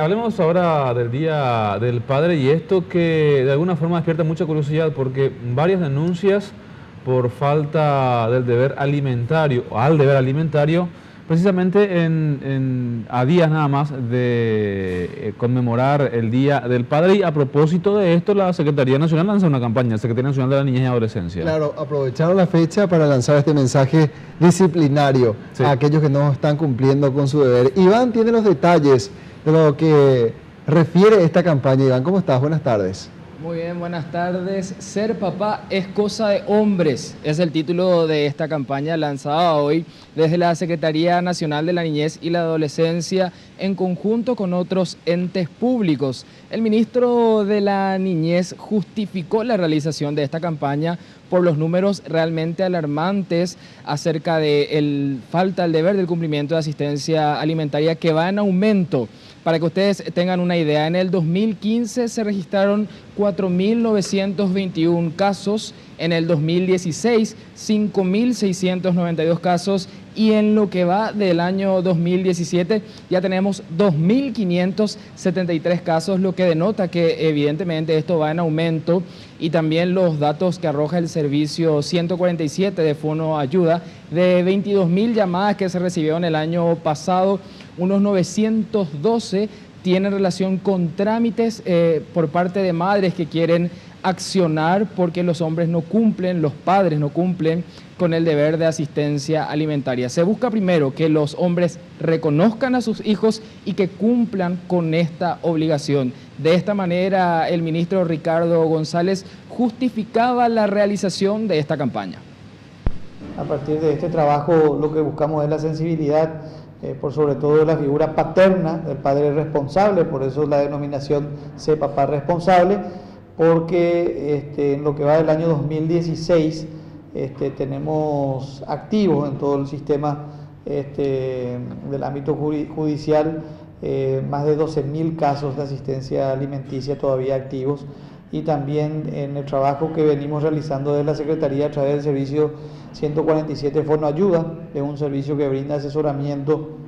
hablemos ahora del Día del Padre y esto que de alguna forma despierta mucha curiosidad porque varias denuncias por falta del deber alimentario o al deber alimentario precisamente a días nada más de conmemorar el Día del Padre. Y a propósito de esto, la Secretaría Nacional lanza una campaña, Secretaría Nacional de la Niñez y Adolescencia. Claro, aprovecharon la fecha para lanzar este mensaje disciplinario a aquellos que no están cumpliendo con su deber. Iván tiene los detalles de lo que refiere esta campaña. Iván, ¿cómo estás? Buenas tardes. Muy bien, buenas tardes. Ser papá es cosa de hombres, es el título de esta campaña lanzada hoy desde la Secretaría Nacional de la Niñez y la Adolescencia en conjunto con otros entes públicos. El ministro de la Niñez justificó la realización de esta campaña por los números realmente alarmantes acerca de falta del deber del cumplimiento de asistencia alimentaria que va en aumento. Para que ustedes tengan una idea, en el 2015 se registraron 4.921 casos, en el 2016 5.692 casos y en lo que va del año 2017 ya tenemos 2.573 casos, lo que denota que evidentemente esto va en aumento. Y también los datos que arroja el servicio 147 de Fono Ayuda, de 22.000 llamadas que se recibieron el año pasado, unos 912 tienen relación con trámites por parte de madres que quieren accionar porque los hombres no cumplen, los padres no cumplen con el deber de asistencia alimentaria. Se busca primero que los hombres reconozcan a sus hijos y que cumplan con esta obligación. De esta manera, el ministro Ricardo González justificaba la realización de esta campaña. A partir de este trabajo, lo que buscamos es la sensibilidad, por sobre todo de la figura paterna, del padre responsable, por eso la denominación Sé Papá Responsable, porque en lo que va del año 2016 tenemos activos en todo el sistema del ámbito judicial más de 12.000 casos de asistencia alimenticia todavía activos, y también en el trabajo que venimos realizando desde la Secretaría a través del servicio 147 Fono Ayuda, es un servicio que brinda asesoramiento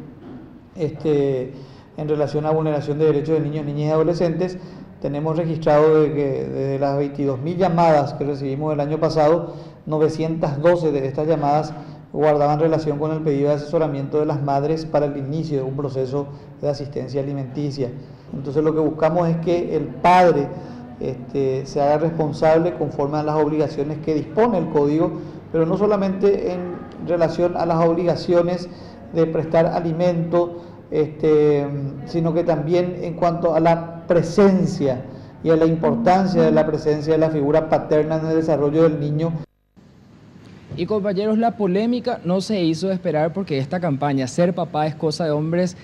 en relación a vulneración de derechos de niños, niñas y adolescentes. Tenemos registrado de que desde las 22.000 llamadas que recibimos el año pasado, 912 de estas llamadas guardaban relación con el pedido de asesoramiento de las madres para el inicio de un proceso de asistencia alimenticia. Entonces lo que buscamos es que el padre se haga responsable conforme a las obligaciones que dispone el Código, pero no solamente en relación a las obligaciones de prestar alimento, sino que también en cuanto a la presencia y a la importancia de la presencia de la figura paterna en el desarrollo del niño. Y compañeros, la polémica no se hizo esperar porque esta campaña, Ser Papá es cosa de hombres,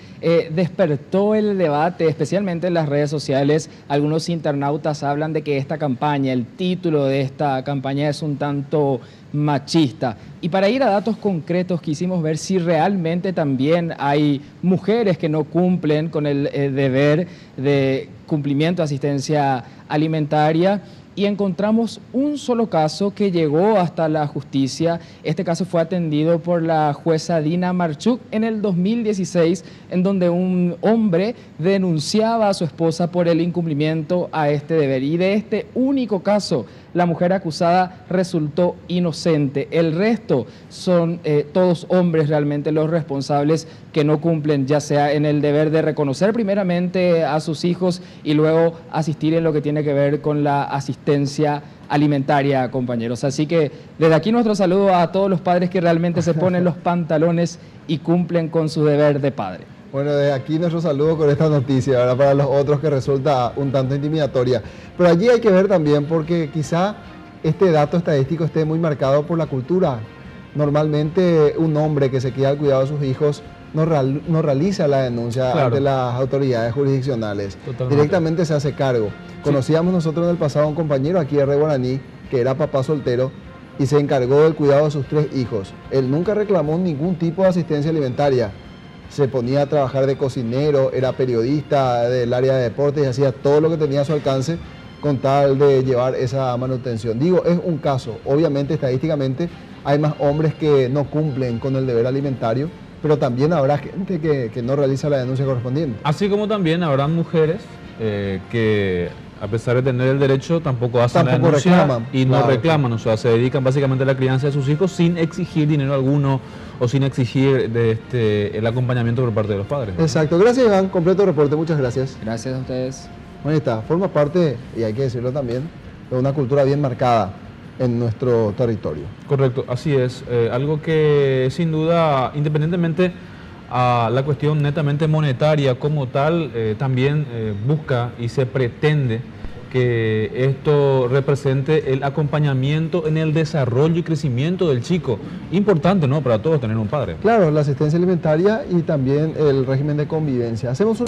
despertó el debate, especialmente en las redes sociales. Algunos internautas hablan de que esta campaña, el título de esta campaña es un tanto machista. Y para ir a datos concretos quisimos ver si realmente también hay mujeres que no cumplen con el deber de cumplimiento de asistencia alimentaria. Y encontramos un solo caso que llegó hasta la justicia. Este caso fue atendido por la jueza Dina Marchuk en el 2016, en donde un hombre denunciaba a su esposa por el incumplimiento a este deber. Y de este único caso, la mujer acusada resultó inocente. El resto son todos hombres realmente los responsables que no cumplen, ya sea en el deber de reconocer primeramente a sus hijos y luego asistir en lo que tiene que ver con la asistencia alimentaria, compañeros. Así que desde aquí nuestro saludo a todos los padres que realmente se ponen los pantalones y cumplen con su deber de padre. Bueno, desde aquí nuestro saludo con esta noticia, ¿verdad? Para los otros que resulta un tanto intimidatoria. Pero allí hay que ver también porque quizá este dato estadístico esté muy marcado por la cultura. Normalmente un hombre que se queda al cuidado de sus hijos no realiza la denuncia ante las autoridades jurisdiccionales. Totalmente. Directamente se hace cargo. Conocíamos nosotros en el pasado a un compañero aquí de Reguaraní que era papá soltero y se encargó del cuidado de sus 3 hijos. Él nunca reclamó ningún tipo de asistencia alimentaria. Se ponía a trabajar de cocinero, era periodista del área de deportes y hacía todo lo que tenía a su alcance con tal de llevar esa manutención. Digo, es un caso. Obviamente, estadísticamente, hay más hombres que no cumplen con el deber alimentario pero también habrá gente que no realiza la denuncia correspondiente. Así como también habrá mujeres que, a pesar de tener el derecho, tampoco hacen la denuncia reclaman, y no claro, reclaman, o sea, se dedican básicamente a la crianza de sus hijos sin exigir dinero alguno o sin exigir el acompañamiento por parte de los padres. Exacto, gracias Iván, completo reporte, muchas gracias. Gracias a ustedes. Bueno, está, forma parte, y hay que decirlo también, de una cultura bien marcada en nuestro territorio. Correcto, así es. Algo que sin duda, independientemente a la cuestión netamente monetaria como tal, también busca y se pretende que esto represente el acompañamiento en el desarrollo y crecimiento del chico. Importante, ¿no?, para todos tener un padre. Claro, la asistencia alimentaria y también el régimen de convivencia. Hacemos un...